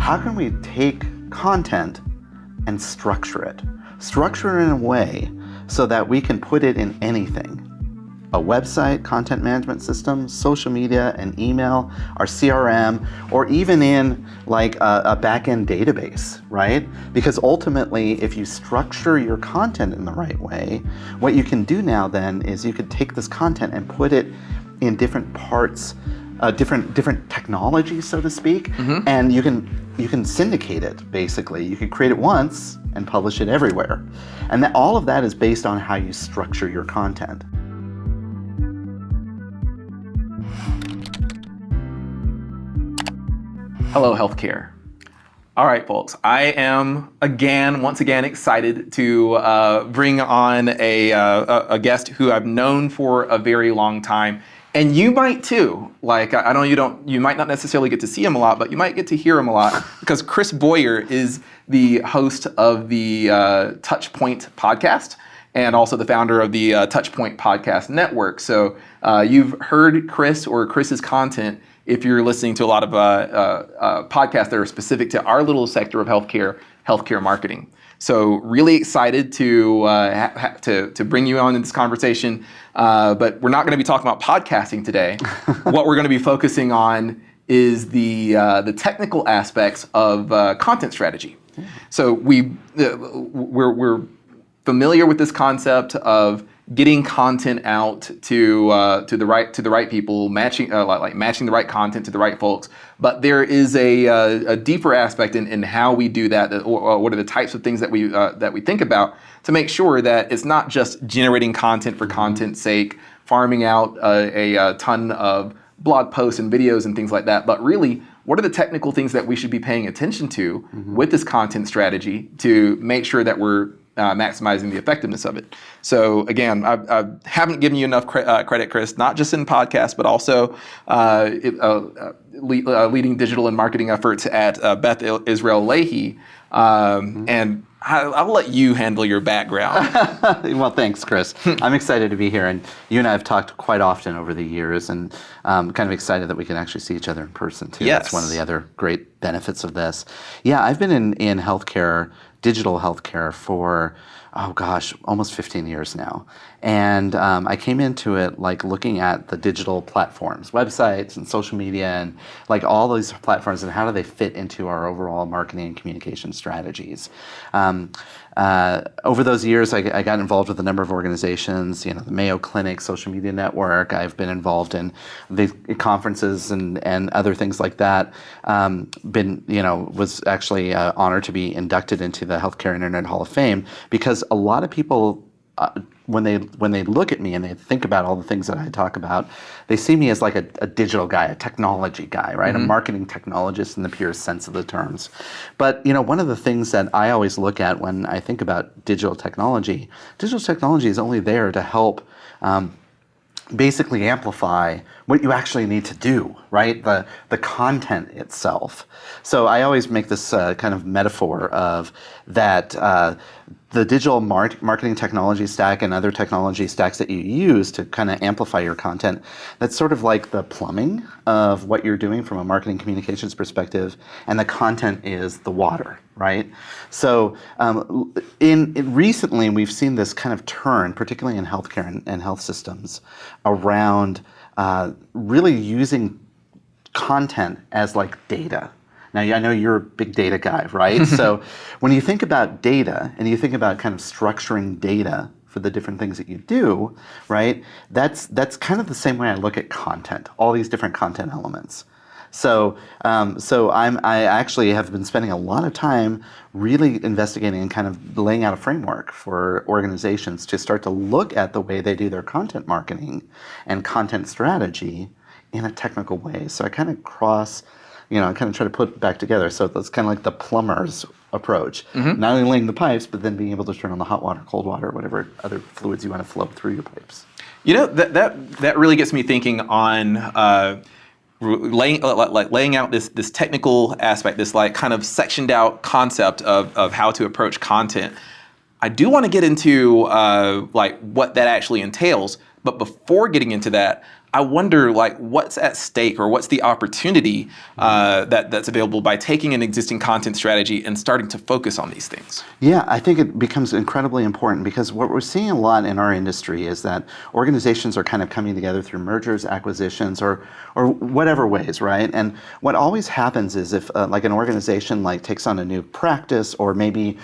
how can we take content and structure it? Structure it in a way so that we can put it in anything. A website, content management system, social media, an email, our CRM, or even in like a back-end database, right? Because ultimately, if you structure your content in the right way, what you can do now then is you could take this content and put it in different parts, different technologies, so to speak, and you can syndicate it, basically. You can create it once and publish it everywhere. And all of that is based on how you structure your content. Hello, healthcare. All right, folks. I am once again excited to bring on a guest who I've known for a very long time, and you might too. Like I know you might not necessarily get to see him a lot, but you might get to hear him a lot because Chris Boyer is the host of the Touchpoint podcast and also the founder of the Touchpoint Podcast Network. So you've heard Chris or Chris's content if you're listening to a lot of podcasts that are specific to our little sector of healthcare marketing. So really excited to bring you on in this conversation, but we're not going to be talking about podcasting today. What we're going to be focusing on is the technical aspects of content strategy. So we're familiar with this concept of getting content out to the right people, matching the right content to the right folks. But there is a deeper aspect in how we do that, or what are the types of things that we think about to make sure that it's not just generating content for content's sake, farming out a ton of blog posts and videos and things like that, but really, what are the technical things that we should be paying attention to with this content strategy to make sure that we're maximizing the effectiveness of it. So again, I haven't given you enough credit, Chris, not just in podcasts, but also leading digital and marketing efforts at Beth Israel Lahey. And I'll let you handle your background. Well, thanks, Chris. I'm excited to be here, and you and I have talked quite often over the years, and kind of excited that we can actually see each other in person too. Yes. That's one of the other great benefits of this. Yeah, I've been in healthcare, digital healthcare for, almost 15 years now. And I came into it like looking at the digital platforms, websites and social media and like all these platforms and how do they fit into our overall marketing and communication strategies. Over those years, I got involved with a number of organizations, the Mayo Clinic Social Media Network. I've been involved in the conferences and other things like that. Was actually honored to be inducted into the Healthcare Internet Hall of Fame because a lot of people, when they look at me and they think about all the things that I talk about, they see me as like a digital guy, a technology guy, right? A marketing technologist in the purest sense of the terms. But one of the things that I always look at when I think about digital technology is only there to help basically amplify what you actually need to do, right? The content itself. So I always make this kind of metaphor of that the digital marketing technology stack and other technology stacks that you use to kind of amplify your content, that's sort of like the plumbing of what you're doing from a marketing communications perspective, and the content is the water, right? So recently we've seen this kind of turn, particularly in healthcare and health systems, around really using content as like data. Now, I know you're a big data guy, right? So when you think about data and you think about kind of structuring data for the different things that you do, right? That's kind of the same way I look at content, all these different content elements. So I actually have been spending a lot of time really investigating and kind of laying out a framework for organizations to start to look at the way they do their content marketing and content strategy in a technical way. So I kind of I kind of try to put it back together. So that's kind of like the plumber's approach. Not only laying the pipes, but then being able to turn on the hot water, cold water, whatever other fluids you want to flow through your pipes. That really gets me thinking on laying out this technical aspect, this like kind of sectioned out concept of how to approach content. I do want to get into like what that actually entails, but before getting into that, I wonder, like, what's at stake or what's the opportunity that's available by taking an existing content strategy and starting to focus on these things? Yeah, I think it becomes incredibly important because what we're seeing a lot in our industry is that organizations are kind of coming together through mergers, acquisitions, or whatever ways, right? And what always happens is if like an organization like takes on a new practice, or maybe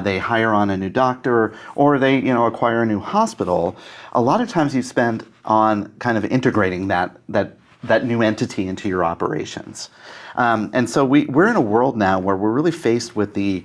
they hire on a new doctor, or they acquire a new hospital, a lot of times you spend on kind of integrating that new entity into your operations. And so we're in a world now where we're really faced with the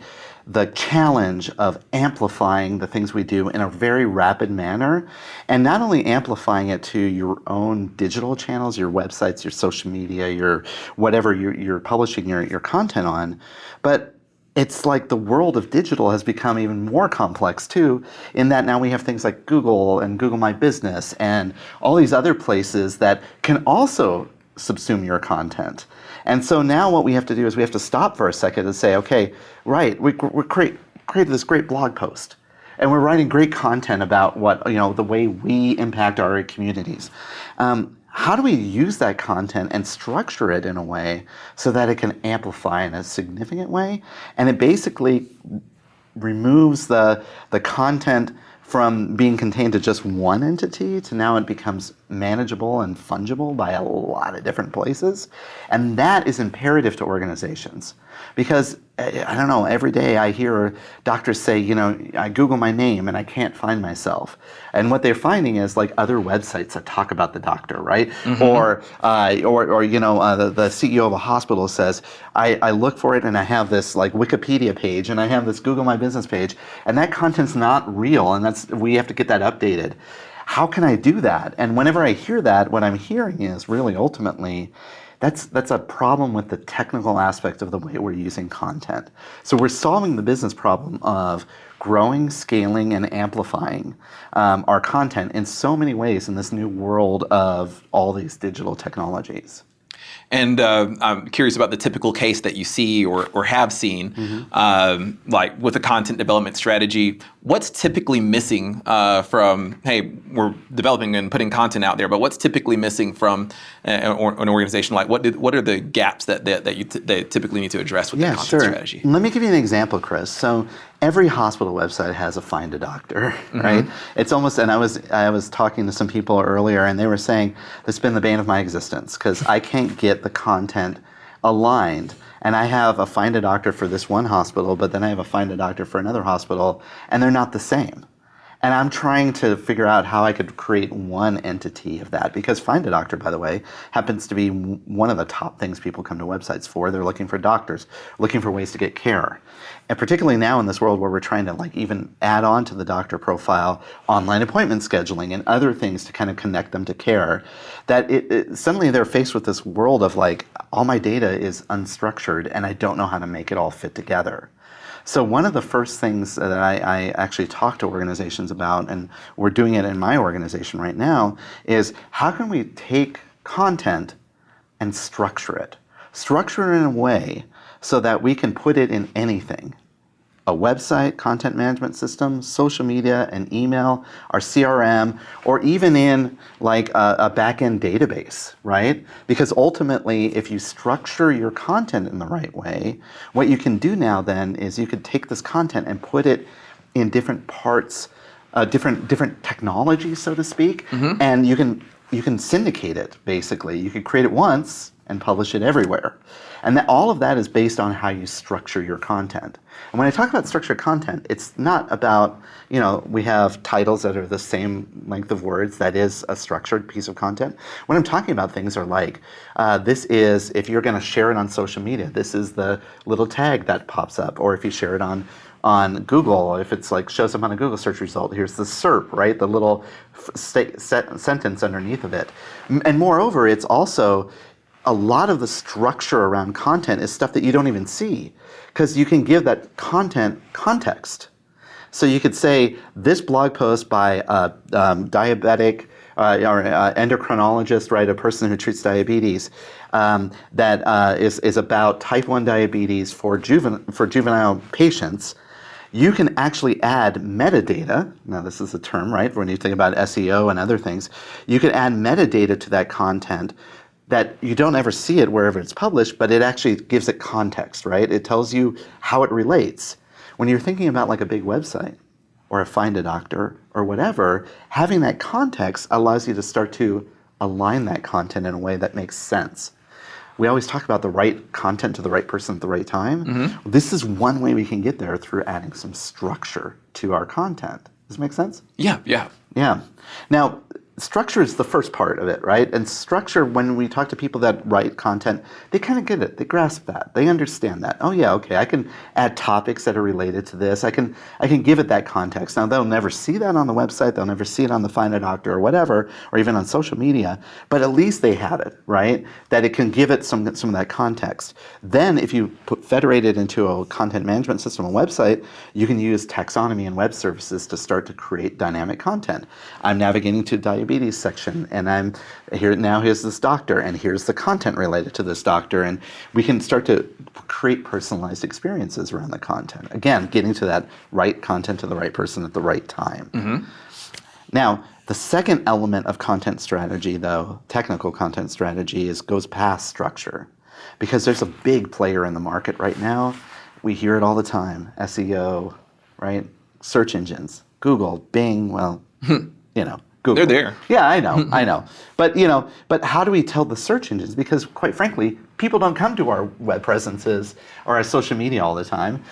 challenge of amplifying the things we do in a very rapid manner, and not only amplifying it to your own digital channels, your websites, your social media, your whatever you're publishing your content on, but it's like the world of digital has become even more complex too, in that now we have things like Google and Google My Business and all these other places that can also subsume your content. And so now what we have to do is we have to stop for a second and say, okay, right, we created this great blog post, and we're writing great content about what, the way we impact our communities. How do we use that content and structure it in a way so that it can amplify in a significant way? And it basically removes the content from being contained to just one entity to now it becomes manageable and fungible by a lot of different places. And that is imperative to organizations. Because, I don't know, every day I hear doctors say, I Google my name and I can't find myself. And what they're finding is like other websites that talk about the doctor, right? Mm-hmm. Or the CEO of a hospital says, I look for it and I have this like Wikipedia page and I have this Google My Business page, and that content's not real, and we have to get that updated. How can I do that? And whenever I hear that, what I'm hearing is really ultimately that's a problem with the technical aspect of the way we're using content. So we're solving the business problem of growing, scaling, and amplifying our content in so many ways in this new world of all these digital technologies. And I'm curious about the typical case that you see or have seen, like with a content development strategy. What's typically missing from, hey, we're developing and putting content out there, but what's typically missing from an organization? Like what are the gaps that they typically need to address with the content strategy? Let me give you an example, Chris. So every hospital website has a find a doctor, right? It's almost, and I was talking to some people earlier, and they were saying it's been the bane of my existence because I can't get the content aligned. And I have a find a doctor for this one hospital, but then I have a find a doctor for another hospital, and they're not the same. And I'm trying to figure out how I could create one entity of that, because find a doctor, by the way, happens to be one of the top things people come to websites for. They're looking for doctors, looking for ways to get care. And particularly now in this world where we're trying to like even add on to the doctor profile online appointment scheduling and other things to kind of connect them to care, that suddenly they're faced with this world of like, all my data is unstructured and I don't know how to make it all fit together. So one of the first things that I actually talk to organizations about, and we're doing it in my organization right now, is how can we take content and structure it? Structure it in a way so that we can put it in anything. A website, content management system, social media, an email, our CRM, or even in like a back-end database, right? Because ultimately, if you structure your content in the right way, what you can do now then is you could take this content and put it in different parts, different technologies, so to speak, and you can syndicate it, basically. You can create it once and publish it everywhere. And all of that is based on how you structure your content. And when I talk about structured content, it's not about, we have titles that are the same length of words. That is a structured piece of content. What I'm talking about things are like, this is, if you're going to share it on social media, this is the little tag that pops up. Or if you share it on Google, if it's like shows up on a Google search result, here's the SERP, right? The little sentence underneath of it. And moreover, it's also, a lot of the structure around content is stuff that you don't even see, because you can give that content context. So you could say this blog post by a diabetic or endocrinologist, right, a person who treats diabetes, that is about type 1 diabetes for juvenile patients. you can actually add metadata. Now, this is a term, right? When you think about SEO and other things, you can add metadata to that content that you don't ever see it wherever it's published, but it actually gives it context, right? It tells you how it relates. When you're thinking about like a big website or a Find a Doctor or whatever, having that context allows you to start to align that content in a way that makes sense. We always talk about the right content to the right person at the right time. This is one way we can get there through adding some structure to our content. Does it make sense? Yeah. Yeah. Now, structure is the first part of it, right? And structure, when we talk to people that write content, they kind of get it. They grasp that. They understand that. Oh yeah, okay, I can add topics that are related to this. I can give it that context. Now, they'll never see that on the website. They'll never see it on the Find a Doctor or whatever, or even on social media, but at least they have it, right? That it can give it some of that context. Then if you federate it into a content management system, a website, you can use taxonomy and web services to start to create dynamic content. I'm navigating to diabetes section, and I'm here now. Here's this doctor, and here's the content related to this doctor, and we can start to create personalized experiences around the content. Again, getting to that right content to the right person at the right time. Now, the second element of content strategy, though, technical content strategy, goes past structure, because there's a big player in the market right now. We hear it all the time: SEO, right? Search engines, Google, Bing. Well, Google. They're there. Yeah, I know. But how do we tell the search engines? Because quite frankly, people don't come to our web presences or our social media all the time.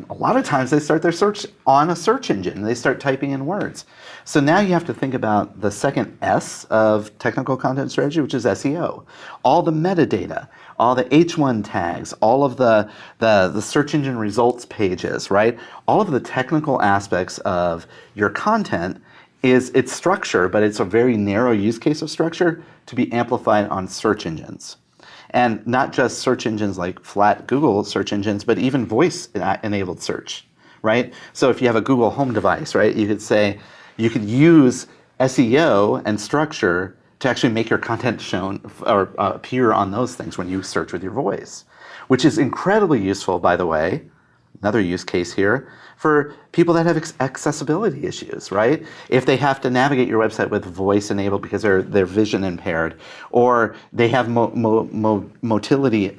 A lot of times they start their search on a search engine. They start typing in words. So now you have to think about the second S of technical content strategy, which is SEO. All the metadata, all the H1 tags, all of the search engine results pages, right? All of the technical aspects of your content is its structure, but it's a very narrow use case of structure to be amplified on search engines. And not just search engines like flat Google search engines, but even voice-enabled search, right? So if you have a Google Home device, right, you could use SEO and structure to actually make your content shown or appear on those things when you search with your voice, which is incredibly useful, by the way. Another use case here for people that have accessibility issues, right? If they have to navigate your website with voice enabled because they're vision impaired, or they have mobility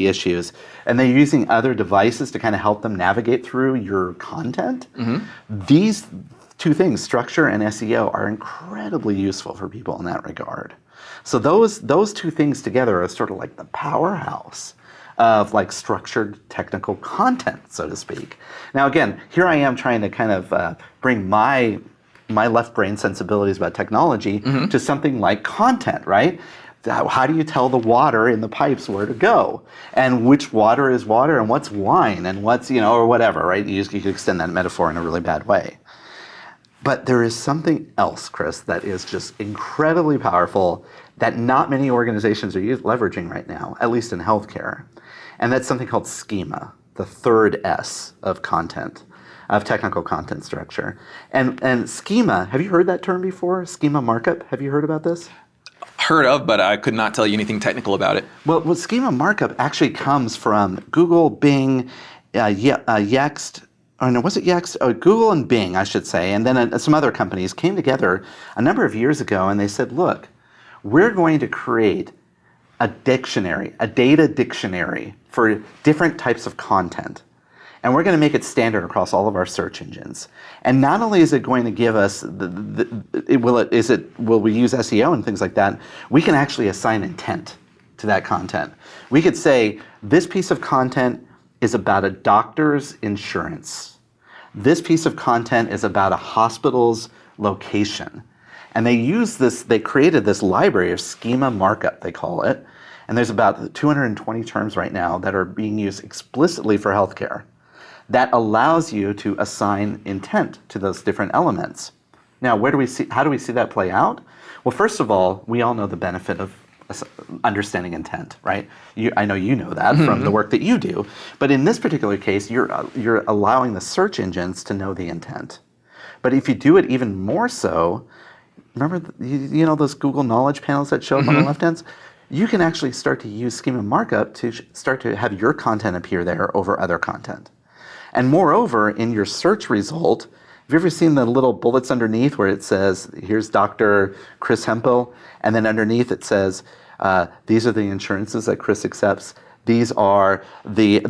issues, and they're using other devices to kind of help them navigate through your content, these two things, structure and SEO, are incredibly useful for people in that regard. So those two things together are sort of like the powerhouse of like structured technical content, so to speak. Now again, here I am trying to kind of bring my left brain sensibilities about technology to something like content, right? How do you tell the water in the pipes where to go? And which water is water and what's wine and what's, or whatever, right? You could extend that metaphor in a really bad way. But there is something else, Chris, that is just incredibly powerful that not many organizations are leveraging right now, at least in healthcare. And that's something called schema, the third S of content, of technical content structure. And schema, have you heard that term before? Schema markup, have you heard about this? Heard of, but I could not tell you anything technical about it. Well, schema markup actually comes from Google, Bing, Yext, was it Yext? Google and Bing, I should say, and then some other companies came together a number of years ago, and they said, look, we're going to create a dictionary, a data dictionary for different types of content. And we're going to make it standard across all of our search engines. And not only is it going to give us, will we use SEO and things like that, we can actually assign intent to that content. We could say, this piece of content is about a doctor's insurance. This piece of content is about a hospital's location. And they created this library of schema markup, they call it. And there's about 220 terms right now that are being used explicitly for healthcare that allows you to assign intent to those different elements. Now, how do we see that play out? Well, first of all, we all know the benefit of understanding intent, right? I know you know that from the work that you do. But in this particular case, you're allowing the search engines to know the intent. But if you do it even more so, remember those Google knowledge panels that show up on the left hand? You can actually start to use schema markup to start to have your content appear there over other content. And moreover, in your search result, have you ever seen the little bullets underneath where it says, here's Dr. Chris Hemphill, and then underneath it says, these are the insurances that Chris accepts. These are the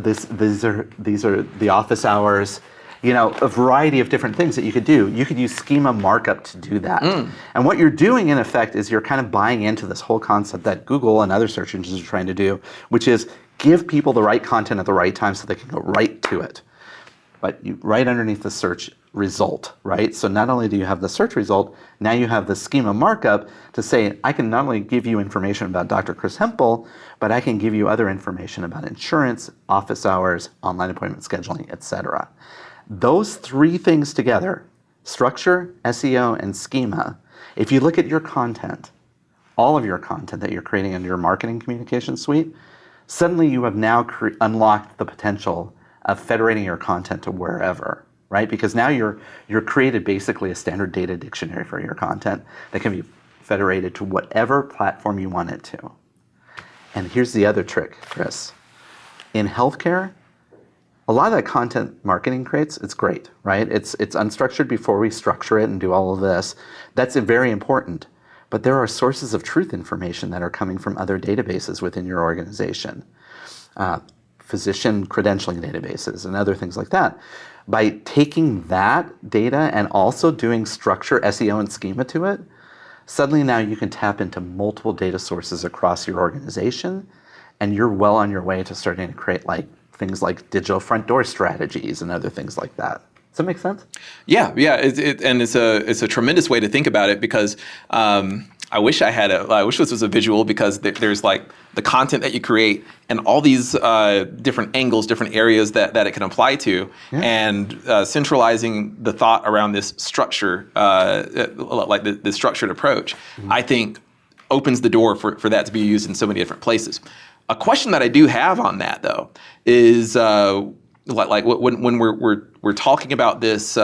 office hours. A variety of different things that you could do. You could use schema markup to do that. And what you're doing in effect is you're kind of buying into this whole concept that Google and other search engines are trying to do, which is give people the right content at the right time so they can go right to it. But right underneath the search result, right? So not only do you have the search result, now you have the schema markup to say, I can not only give you information about Dr. Chris Hemphill, but I can give you other information about insurance, office hours, online appointment scheduling, etc. Those three things together, structure, SEO, and schema, if you look at your content, all of your content that you're creating in your marketing communication suite, suddenly you have now unlocked the potential of federating your content to wherever, right? Because now you're created basically a standard data dictionary for your content that can be federated to whatever platform you want it to. And here's the other trick, Chris. In healthcare, a lot of that content marketing creates, it's great, right? It's unstructured before we structure it and do all of this. That's very important. But there are sources of truth information that are coming from other databases within your organization. Physician credentialing databases and other things like that. By taking that data and also doing structure, SEO, and schema to it, suddenly now you can tap into multiple data sources across your organization, and you're well on your way to starting to create things like digital front door strategies and other things like that. Does that make sense? Yeah. And it's a tremendous way to think about it because I wish this was a visual because there's the content that you create and all these different angles, different areas that it can apply to, and centralizing the thought around this structure, the structured approach, I think opens the door for that to be used in so many different places. A question that I do have on that though is when we're talking about this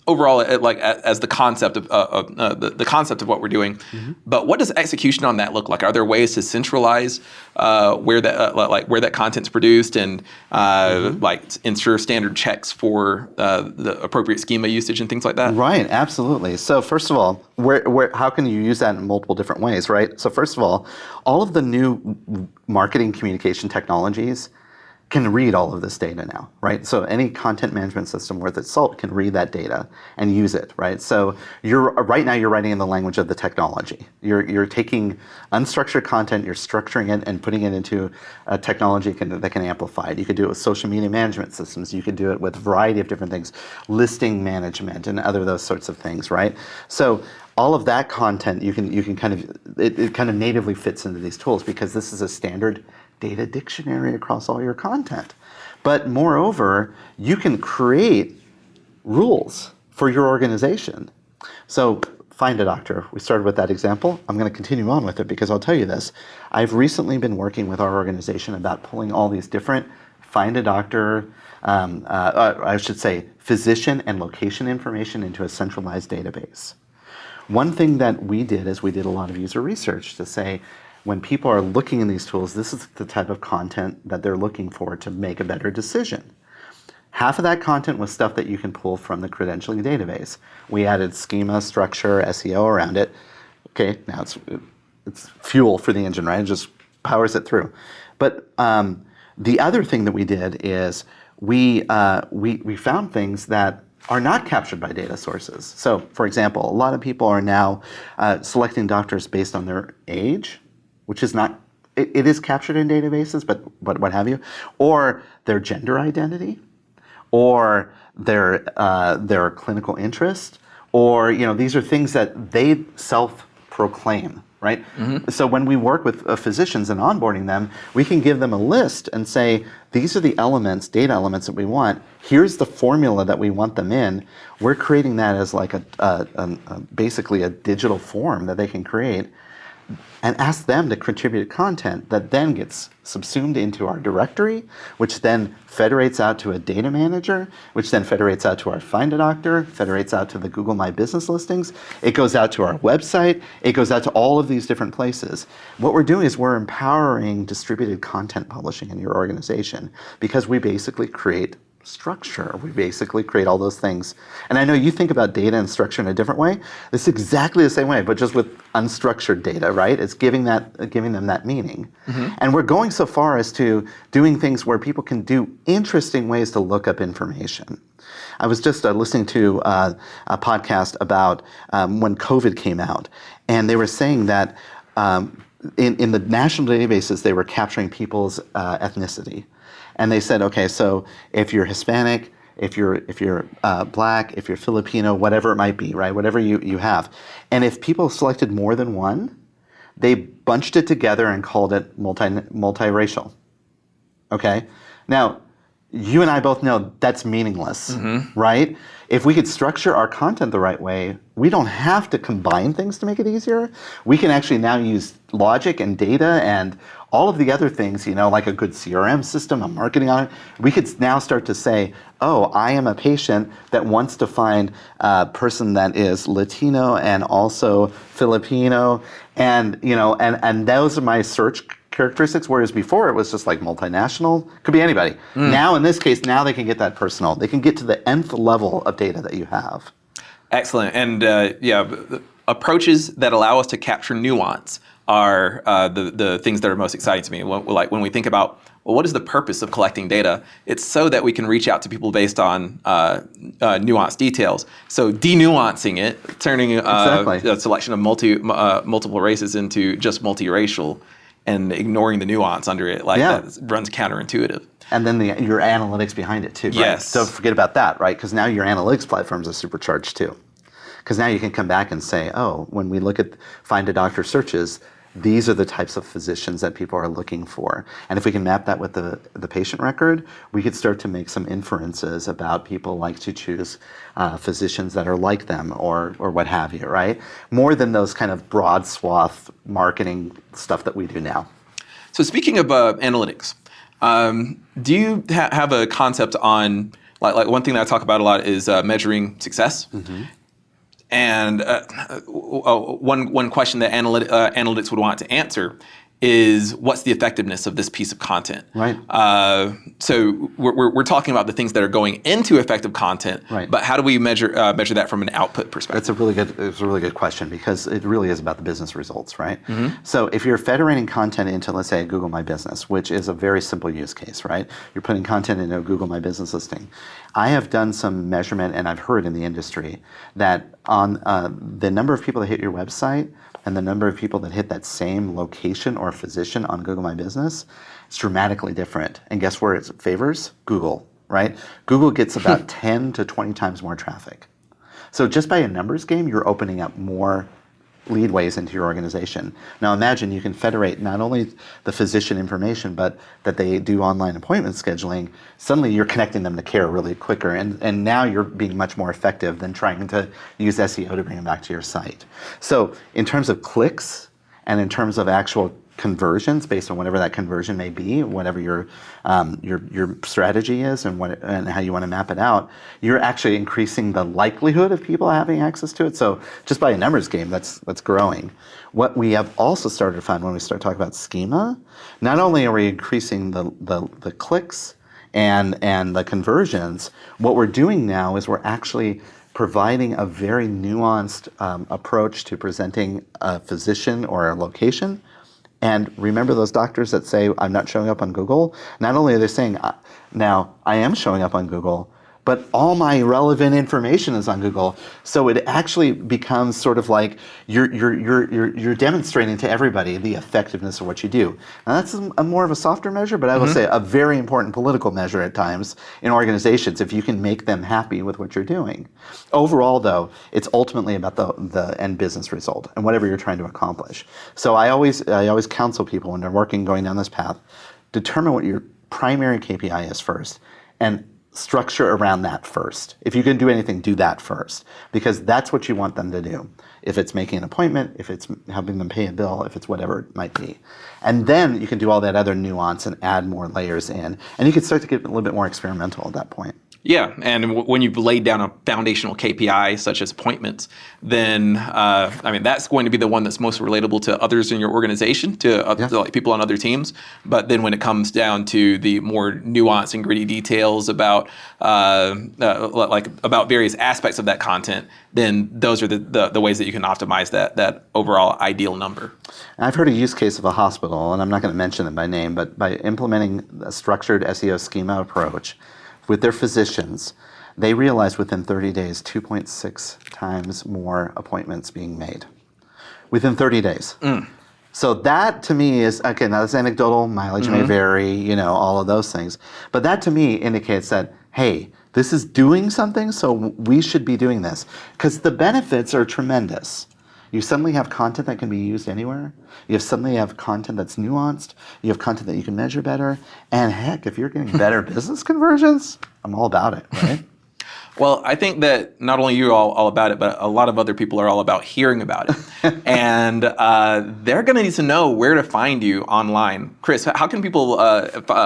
overall as the concept of the concept of what we're doing, but what does execution on that look like? Are there ways to centralize where that content's produced and ensure standard checks for the appropriate schema usage and things like that? Right, absolutely. So first of all, how can you use that in multiple different ways, right? So first of all of the new marketing communication technologies can read all of this data now, right? So any content management system worth its salt can read that data and use it, right? So right now you're writing in the language of the technology. You're taking unstructured content, you're structuring it and putting it into a technology that can amplify it. You could do it with social media management systems. You could do it with a variety of different things, listing management and other those sorts of things, right? So all of that content you can kind of natively fits into these tools because this is a standard data dictionary across all your content. But moreover, you can create rules for your organization. So find a doctor. We started with that example. I'm going to continue on with it because I'll tell you this. I've recently been working with our organization about pulling all these different find a doctor, I should say physician and location information into a centralized database. One thing that we did is we did a lot of user research to say, when people are looking in these tools, this is the type of content that they're looking for to make a better decision. Half of that content was stuff that you can pull from the credentialing database. We added schema, structure, SEO around it. Okay, now it's fuel for the engine, right? It just powers it through. But the other thing that we did is we found things that are not captured by data sources. So, for example, a lot of people are now selecting doctors based on their age, which is not, it is captured in databases, but what have you, or their gender identity, or their clinical interest, or these are things that they self-proclaim, right? So when we work with physicians and onboarding them, we can give them a list and say, these are the elements, data elements that we want. Here's the formula that we want them in. We're creating that as like basically a digital form that they can create, and ask them to contribute content that then gets subsumed into our directory, which then federates out to a data manager, which then federates out to our Find a Doctor, federates out to the Google My Business listings. It goes out to our website. It goes out to all of these different places. What we're doing is we're empowering distributed content publishing in your organization because we basically create structure. We basically create all those things. And I know you think about data and structure in a different way. It's exactly the same way, but just with unstructured data, right? It's giving them that meaning. And we're going so far as to doing things where people can do interesting ways to look up information. I was just listening to a podcast about when COVID came out, and they were saying that in the national databases, they were capturing people's ethnicity. And they said, okay, so if you're Hispanic, if you're Black, if you're Filipino, whatever it might be, right? Whatever you have. And if people selected more than one, they bunched it together and called it multiracial. Okay? Now, you and I both know that's meaningless, right? If we could structure our content the right way, we don't have to combine things to make it easier. We can actually now use logic and data and all of the other things, like a good CRM system, a marketing on it. We could now start to say, oh, I am a patient that wants to find a person that is Latino and also Filipino, and those are my search characteristics, whereas before it was just like multinational, could be anybody. Now in this case, now they can get that personal. They can get to the nth level of data that you have. Excellent. And approaches that allow us to capture nuance are the things that are most exciting to me. When we think about, well, what is the purpose of collecting data? It's so that we can reach out to people based on nuanced details. So denuancing it, turning a selection of multiple races into just multiracial, and ignoring the nuance under it, that runs counterintuitive. And then your analytics behind it too, right? Yes. Don't forget about that, right? Because now your analytics platforms are supercharged too. Because now you can come back and say, oh, when we look at find a doctor searches, these are the types of physicians that people are looking for. And if we can map that with the patient record, we could start to make some inferences about people like to choose physicians that are like them or what have you, right? More than those kind of broad swath marketing stuff that we do now. So speaking of analytics, do you have a concept on, like one thing that I talk about a lot is measuring success? And one question that analytics would want to answer is, what's the effectiveness of this piece of content? Right. So we're talking about the things that are going into effective content, right. But how do we measure that from an output perspective? It's a really good question, because it really is about the business results, right? So if you're federating content into, let's say, Google My Business, which is a very simple use case, right? You're putting content into a Google My Business listing. I have done some measurement, and I've heard in the industry that on the number of people that hit your website and the number of people that hit that same location or physician on Google My Business, it's dramatically different. And guess where it favors? Google, right? Google gets about 10 to 20 times more traffic. So just by a numbers game, you're opening up more leadways into your organization. Now imagine you can federate not only the physician information, but that they do online appointment scheduling. Suddenly you're connecting them to care really quicker, and now you're being much more effective than trying to use SEO to bring them back to your site. So in terms of clicks and in terms of actual conversions, based on whatever that conversion may be, whatever your strategy is and how you want to map it out, you're actually increasing the likelihood of people having access to it. So just by a numbers game, that's growing. What we have also started to find when we start talking about schema, not only are we increasing the clicks and the conversions, what we're doing now is we're actually providing a very nuanced approach to presenting a physician or a location. And remember those doctors that say, I'm not showing up on Google? Not only are they saying, now I am showing up on Google, but all my relevant information is on Google. So it actually becomes sort of like you're demonstrating to everybody the effectiveness of what you do. Now that's more of a softer measure, but I will say a very important political measure at times in organizations, if you can make them happy with what you're doing. Overall though, it's ultimately about the end business result and whatever you're trying to accomplish. So I always counsel people when they're going down this path, determine what your primary KPI is first, and structure around that first. If you can do anything, do that first, because that's what you want them to do. If it's making an appointment, if it's helping them pay a bill, if it's whatever it might be. And then you can do all that other nuance and add more layers in. And you can start to get a little bit more experimental at that point. Yeah, and when you've laid down a foundational KPI such as appointments, then that's going to be the one that's most relatable to others in your organization, to like people on other teams. But then when it comes down to the more nuanced and gritty details about about various aspects of that content, then those are the ways that you can optimize that overall ideal number. I've heard a use case of a hospital, and I'm not going to mention them by name, but by implementing a structured SEO schema approach with their physicians, they realized within 30 days 2.6 times more appointments being made. Within 30 days. So that to me is, okay, now that's anecdotal, mileage may vary, all of those things. But that to me indicates that, hey, this is doing something, so we should be doing this. Because the benefits are tremendous. You suddenly have content that can be used anywhere. You suddenly have content that's nuanced. You have content that you can measure better. And heck, if you're getting better business conversions, I'm all about it, right? Well, I think that not only you're all about it, but a lot of other people are all about hearing about it. And they're going to need to know where to find you online. Chris, how can people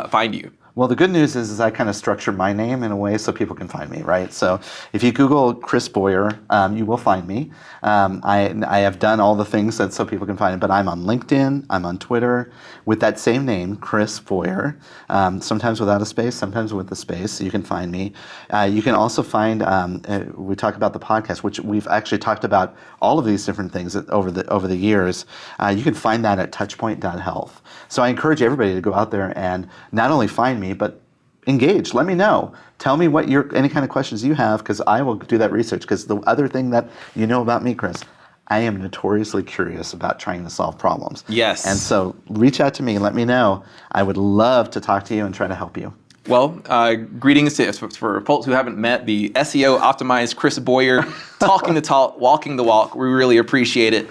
find you? Well, the good news is I kind of structure my name in a way so people can find me, right? So if you Google Chris Boyer, you will find me. I have done all the things so people can find it, but I'm on LinkedIn, I'm on Twitter with that same name, Chris Boyer, sometimes without a space, sometimes with a space, so you can find me. You can also find, we talk about the podcast, which we've actually talked about all of these different things over the years. You can find that at touchpoint.health. So I encourage everybody to go out there and not only find me, but engage. Let me know. Tell me any kind of questions you have, because I will do that research. Because the other thing that you know about me, Chris, I am notoriously curious about trying to solve problems. Yes. And so reach out to me and let me know. I would love to talk to you and try to help you. Well, greetings for folks who haven't met the SEO optimized Chris Boyer, talking the talk, walking the walk. We really appreciate it.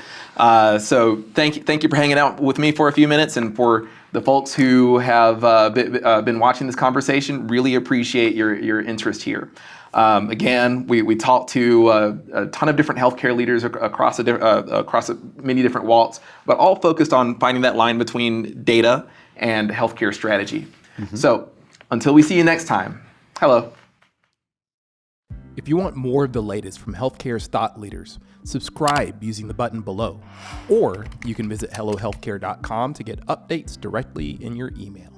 So thank you for hanging out with me for a few minutes, and for the folks who have been watching this conversation, really appreciate your interest here. Again, we talked to a ton of different healthcare leaders across many different walks, but all focused on finding that line between data and healthcare strategy. So until we see you next time, hello. If you want more of the latest from healthcare's thought leaders, subscribe using the button below, or you can visit hellohealthcare.com to get updates directly in your email.